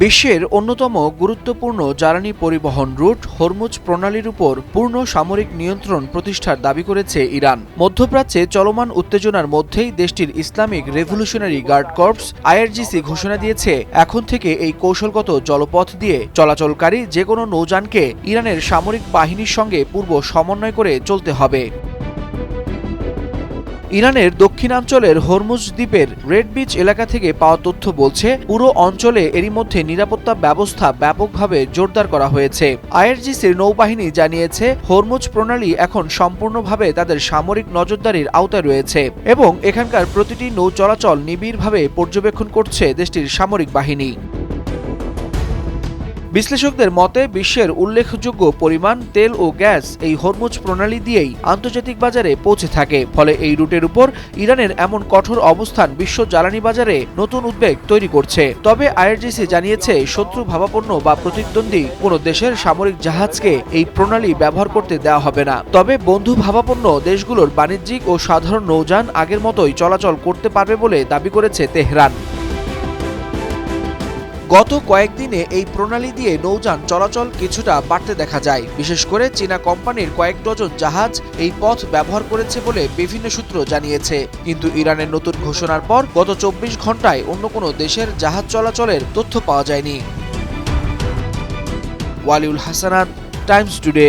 বিশ্বের অন্যতম গুরুত্বপূর্ণ জ্বালানি পরিবহন রুট হরমুজ প্রণালীর উপর পূর্ণ সামরিক নিয়ন্ত্রণ প্রতিষ্ঠার দাবি করেছে ইরান। মধ্যপ্রাচ্যে চলমান উত্তেজনার মধ্যেই দেশটির Islamic revolutionary guard corps IRGC ঘোষণা দিয়েছে, এখন থেকে এই কৌশলগত জলপথ দিয়ে চলাচলকারী যে কোনো নৌযানকে ইরানের সামরিক বাহিনীর সঙ্গে পূর্ব সমন্বয় করে চলতে হবে। ইরানের দক্ষিণাঞ্চলের হরমুজ দ্বীপের রেড বিচ এলাকা থেকে পাওয়া তথ্য বলছে, পুরো অঞ্চলে এরই মধ্যে নিরাপত্তা ব্যবস্থা ব্যাপকভাবে জোরদার করা হয়েছে। আইআরজিসির নৌবাহিনী জানিয়েছে, হরমুজ প্রণালী এখন সম্পূর্ণভাবে তাদের সামরিক নজরদারির আওতায় রয়েছে এবং এখানকার প্রতিটি নৌ চলাচল নিবিড়ভাবে পর্যবেক্ষণ করছে দেশটির সামরিক বাহিনী। বিশ্লেষকদের মতে, বিশ্বের উল্লেখযোগ্য পরিমাণ তেল ও গ্যাস এই হরমুজ প্রণালী দিয়েই আন্তর্জাতিক বাজারে পৌঁছে থাকে। ফলে এই রুটের উপর ইরানের এমন কঠোর অবস্থান বিশ্ব জ্বালানি বাজারে নতুন উদ্বেগ তৈরি করছে। তবে আইআরজিসি জানিয়েছে, শত্রু ভাবাপন্ন বা প্রতিদ্বন্দ্বী কোনো দেশের সামরিক জাহাজকে এই প্রণালী ব্যবহার করতে দেওয়া হবে না। তবে বন্ধু ভাবাপন্ন দেশগুলোর বাণিজ্যিক ও সাধারণ নৌযান আগের মতোই চলাচল করতে পারবে বলে দাবি করেছে তেহরান। গত কয়েকদিনে এই প্রণালী দিয়ে নৌযান চলাচল কিছুটা বাড়তে দেখা যায়। বিশেষ করে চীনা কোম্পানির কয়েক ডজন জাহাজ এই পথ ব্যবহার করেছে বলে বিভিন্ন সূত্র জানিয়েছে। কিন্তু ইরানের নতুন ঘোষণার পর গত 24 ঘন্টায় অন্য কোনো দেশের জাহাজ চলাচলের তথ্য পাওয়া যায়নি। Waliul Hasnat, Times today.